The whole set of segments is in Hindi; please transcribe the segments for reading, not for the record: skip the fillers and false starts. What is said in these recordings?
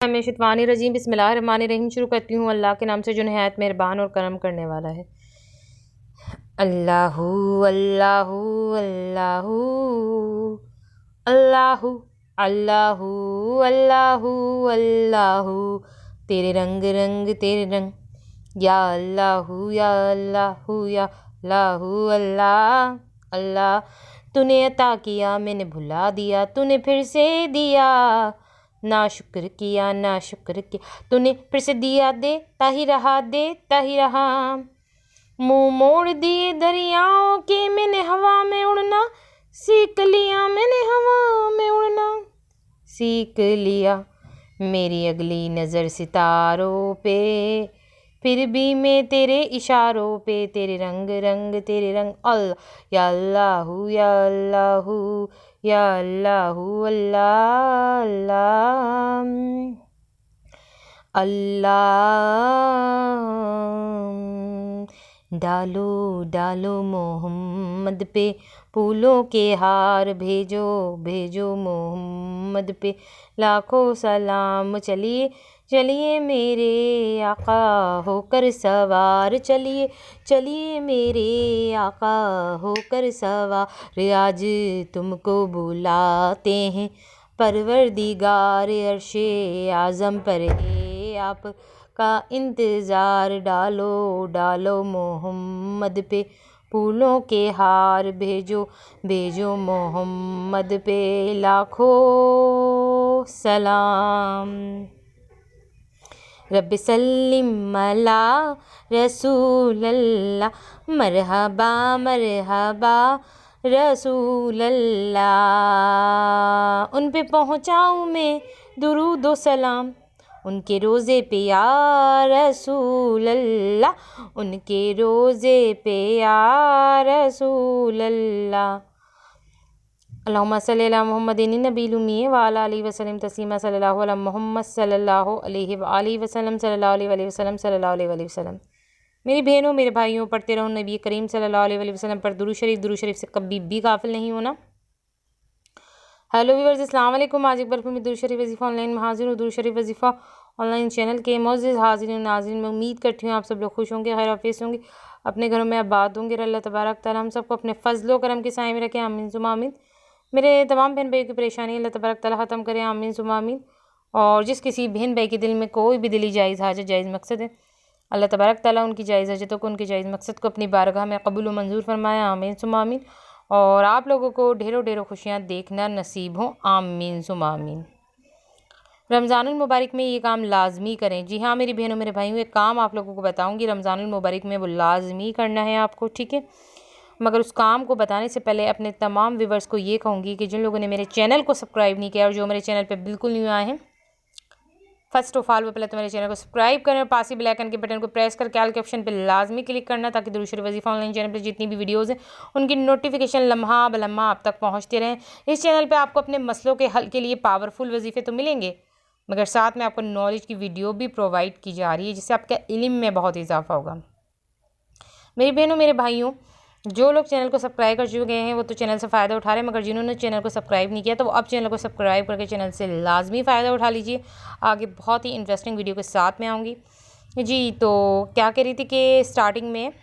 मैं शितवानी रजीम बिस्मिल्लाहिर्रहमानिर्रहीम शुरू करती हूँ अल्लाह के नाम से जो नहायत मेहरबान और करम करने वाला है। अल्लाहू अल्लाहू अल्लाहू अल्लाहू अल्लाहू अल्लाहू अल्लाहू तेरे रंग रंग तेरे रंग या अल्लाहू या अल्लाहू या अल्लाहू अल्लाह अल्लाह। तूने अता किया मैंने भुला दिया, तूने फिर से दिया ना शुक्र किया ना शुक्र किया, तूने फिर से दिया देता ही रहा देता ही रहा। मुंह मोड़ दिए दरियाओं के मैंने हवा में उड़ना सीख लिया, मैंने हवा में उड़ना सीख लिया। मेरी अगली नज़र सितारों पे फिर भी मैं तेरे इशारों पे, तेरे रंग रंग तेरे रंग अल्लाह या अल्लाहू या अल्लाहू या अल्लाहू अल्लाह अल्लाह अल्लाह। डालो डालो मोहम्मद पे फूलों के हार, भेजो भेजो मोहम्मद पे लाखों सलाम। चलिए चलिए मेरे आका होकर सवार, चलिए चलिए मेरे आका होकर सवार। आज तुमको बुलाते हैं परवरदिगार अर्शे आज़म पर है आपका इंतज़ार। डालो डालो मोहम्मद पे फूलों के हार, भेजो भेजो मोहम्मद पे लाखों सलाम। रब्बि सल्लिम अला रसूलल्लाह मरहबा मरहबा रसूलल्लाह। उन पे पहुँचाऊँ मैं दुरूद व सलाम, उनके रोज़े पे या रसूलल्लाह, उनके रोज़े पे या रसूलल्लाह। अल्लाहुम्मा सल्ली अला मुहम्मदिन नबील उम्मी व अला आलिहि वसल्लम तस्लीमा। सल्लल्लाहु अला मुहम्मद सल्लल्लाहु अलैहि व आलिहि वसल्लम सल्लल्लाहु अलैहि वसल्लम सल्लल्लाहु अलैहि वसल्लम। मेरी बहनों मेरे भाइयों, पढ़ते रहो नबी करीम सल्लल्लाहु अलैहि वसल्लम पर दुरूद शरीफ से कभी भी गाफिल नहीं होना। हेलो व्यूअर्स, अस्सलाम वालेकुम। आज एक बार फिर मैं दुरूद शरीफ वजीफ़ा ऑनलाइन में हाजिर हूँ। दुरूद शरीफ वजीफ़ा ऑनलाइन चैनल के मोअज़्ज़िज़ हाज़िरीन नाज़रीन, में उम्मीद करती हूँ आप सब लोग खुश होंगे, खैर आफियत होंगे, अपने घरों में आबाद होंगे। अल्लाह तबारक तआला हम सबको अपने फजलो करम के साए में रखें, आमीन सुम्मा आमीन। मेरे तमाम बहन भाइयों की परेशानी अल्लाह तबारक तआला ख़त्म करें, आमीन सुम्मा आमीन। और जिस किसी बहन भाई के दिल में कोई भी दिली जायज़ हाजत जायज़ मकसद है, अल्लाह तबारक तआला उनकी जायज़ हाजतों को, उनके जायज़ मकसद को अपनी बारगाह में कबूल व मंजूर फरमाया, आमीन सुम्मा आमीन। और आप लोगों को ढेरों ढेरों खुशियाँ देखना नसीब हो, आमीन सुम्मा आमीन। रमज़ानुल मुबारक में ये काम लाजमी करें। जी हाँ मेरी बहनों मेरे भाइयों, एक काम आप लोगों को बताऊंगी रमज़ानुल मुबारक में, वो लाजमी करना है आपको, ठीक है। मगर उस काम को बताने से पहले अपने तमाम व्यूवर्स को ये कहूँगी कि जिन लोगों ने मेरे चैनल को सब्सक्राइब नहीं किया और जो मेरे चैनल पे बिल्कुल नहीं आए हैं, फर्स्ट ऑफ ऑल वो पहले तो मेरे चैनल को सब्सक्राइब करें और पास ही बेल आइकन के बटन को प्रेस करके ऑल के ऑप्शन पे लाजमी क्लिक करना, ताकि दुरूद शरीफ वजीफ़ा ऑनलाइन चैनल पर जितनी भी वीडियोज़ हैं उनकी नोटिफिकेशन लम्हा ब लम्हा आप तक पहुँचते रहें। इस चैनल पर आपको अपने मसलों के हल के लिए पावरफुल वजीफ़े तो मिलेंगे, मगर साथ में आपको नॉलेज की वीडियो भी प्रोवाइड की जा रही है, जिससे आपके इल्म में बहुत इजाफा होगा। मेरी बहनों मेरे भाइयों, जो लोग चैनल को सब्सक्राइब कर चुके हैं वो तो चैनल से फ़ायदा उठा रहे हैं, मगर जिन्होंने चैनल को सब्सक्राइब नहीं किया तो वो अब चैनल को सब्सक्राइब करके चैनल से लाजमी फ़ायदा उठा लीजिए। आगे बहुत ही इंटरेस्टिंग वीडियो के साथ में आऊँगी। जी तो क्या कह रही थी कि स्टार्टिंग में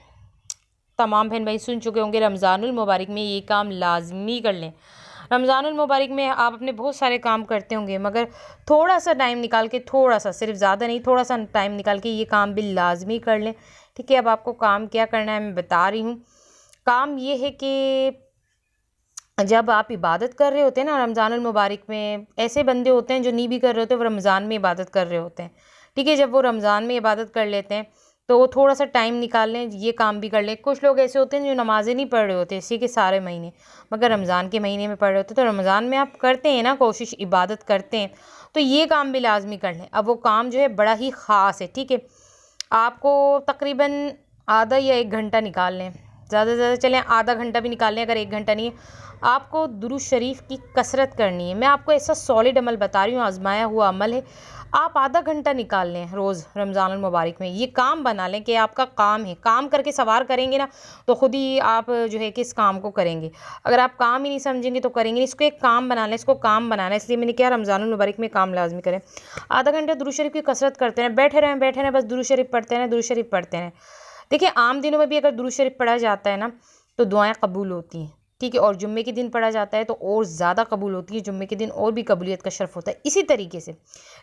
तमाम बहन भाई सुन चुके होंगे रमज़ानुल मुबारक में ये काम लाजमी कर लें। रमज़ानुल मुबारक में आप अपने बहुत सारे काम करते होंगे, मगर थोड़ा सा टाइम निकाल के, थोड़ा सा, सिर्फ ज़्यादा नहीं, थोड़ा सा टाइम निकाल के ये काम भी लाजमी कर लें, ठीक है। अब आपको काम क्या करना है मैं बता रही हूँ। काम ये है कि जब आप इबादत कर रहे होते हैं ना रमज़ानुल मुबारक में, ऐसे बंदे होते हैं जो नहीं भी कर रहे होते, वो रमज़ान में इबादत कर रहे होते हैं, ठीक है। जब वो रमज़ान में इबादत कर लेते हैं तो वो थोड़ा सा टाइम निकाल लें, ये काम भी कर लें। कुछ लोग ऐसे होते हैं जो नमाज़ें नहीं पढ़ रहे होते इसी के सारे महीने, मगर रमज़ान के महीने में पढ़ रहे होते हैं, तो रमज़ान में आप करते हैं ना कोशिश, इबादत करते हैं, तो ये काम भी लाजमी कर लें। अब वो काम जो है बड़ा ही ख़ास है, ठीक है। आपको तकरीबन आधा या 1 घंटा निकाल लें, ज़्यादा से ज़्यादा चलें आधा घंटा भी निकाल लें, अगर 1 घंटा नहीं है, आपको दुरूद शरीफ की कसरत करनी है। मैं आपको ऐसा सॉलिड अमल बता रही हूँ, आज़माया हुआ अमल है। आप आधा घंटा निकाल लें रोज़ रमज़ानुल मुबारक में, ये काम बना लें कि आपका काम है। काम करके सवार करेंगे ना, तो खुद ही आप जो है कि इस काम को करेंगे। अगर आप काम ही नहीं समझेंगे तो करेंगे नहीं। इसको एक काम बना लें, इसको काम बनाना है, इसलिए मैंने क्या रमज़ानुल मुबारक में काम लाज़मी करें। आधा घंटा दुरूद शरीफ की कसरत करते रहें, बैठे रहें, बस दुरूद शरीफ पढ़ते रहें, दुरूद शरीफ पढ़ते रहें। देखिए, आम दिनों में भी अगर दुरूद शरीफ पढ़ा जाता है ना, तो दुआएँ कबूल होती हैं, ठीक है। और जुम्मे के दिन पढ़ा जाता है तो और ज़्यादा कबूल होती है, जुम्मे के दिन और भी कबूलियत का शर्फ़ होता है। इसी तरीके से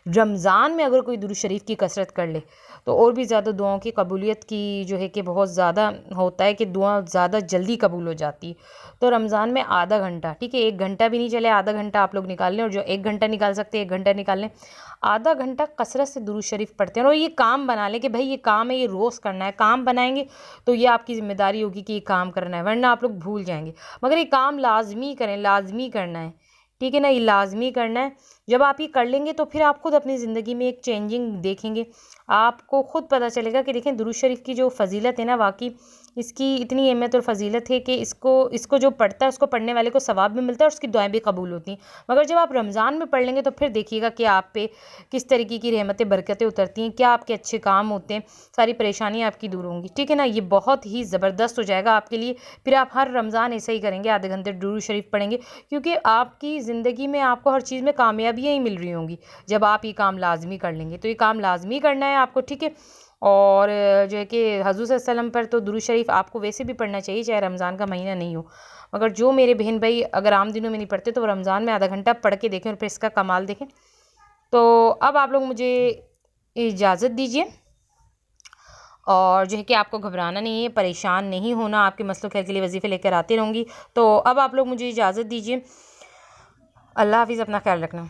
रमज़ान में अगर कोई दुरूद शरीफ की कसरत कर ले, तो और भी ज़्यादा दुआओं की कबूलियत की जो है कि बहुत ज़्यादा होता है कि दुआ ज़्यादा जल्दी कबूल हो जाती है। तो रमज़ान में आधा घंटा, ठीक है, 1 घंटा भी नहीं चले, आधा घंटा आप लोग निकाल लें, और जो 1 घंटा निकाल सकते हैं 1 घंटा निकाल लें। आधा घंटा कसरत से दुरूद शरीफ पढ़ते हैं, और ये काम बना लें कि भाई ये काम है, ये रोज़ करना है। काम बनाएंगे तो ये आपकी ज़िम्मेदारी होगी कि ये काम करना है, वरना आप लोग भूल जाएंगे। मगर ये काम लाजमी करें, लाजमी करना है, ठीक है ना, ये लाजमी करना है। जब आप ये कर लेंगे तो फिर आप खुद अपनी ज़िंदगी में एक चेंजिंग देखेंगे, आपको खुद पता चलेगा कि देखें दुरूद शरीफ की जो फ़जीलत है ना, वाकई इसकी इतनी अहमियत और फ़जीलत है कि इसको जो पढ़ता है उसको पढ़ने वाले को सवाब भी मिलता है और उसकी दुआएं भी कबूल होती हैं। मगर जब आप रमज़ान में पढ़ लेंगे तो फिर देखिएगा कि आप पे किस तरीके की रहमतें बरकतें उतरती हैं, क्या आपके अच्छे काम होते हैं, सारी परेशानियाँ आपकी दूर होंगी, ठीक है ना। ये बहुत ही ज़बरदस्त हो जाएगा आपके लिए। फिर आप हर रमज़ान ऐसे ही करेंगे, आधे घंटे दुरूद शरीफ पढ़ेंगे, क्योंकि आपकी ज़िंदगी में आपको हर चीज़ में कामयाबियाँ ही मिल रही होंगी जब आप ये काम लाजमी कर लेंगे। तो ये काम लाजमी करना है आपको, ठीक है। और जो है कि हज़ूर सल्लल्लाहु अलैहि वसल्लम पर तो दुरूद शरीफ आपको वैसे भी पढ़ना चाहिए, चाहे रमज़ान का महीना नहीं हो। मगर जो मेरे बहन भाई अगर आम दिनों में नहीं पढ़ते तो रमज़ान में आधा घंटा पढ़ के देखें और फिर इसका कमाल देखें। तो अब आप लोग मुझे इजाज़त दीजिए, और जो है कि आपको घबराना नहीं है, परेशान नहीं होना, आपके मसलों के हल के लिए वजीफ़े लेकर आती रहूँगी। तो अब आप लोग मुझे इजाज़त दीजिए। अल्लाह हाफ़िज़, अपना ख्याल रखना।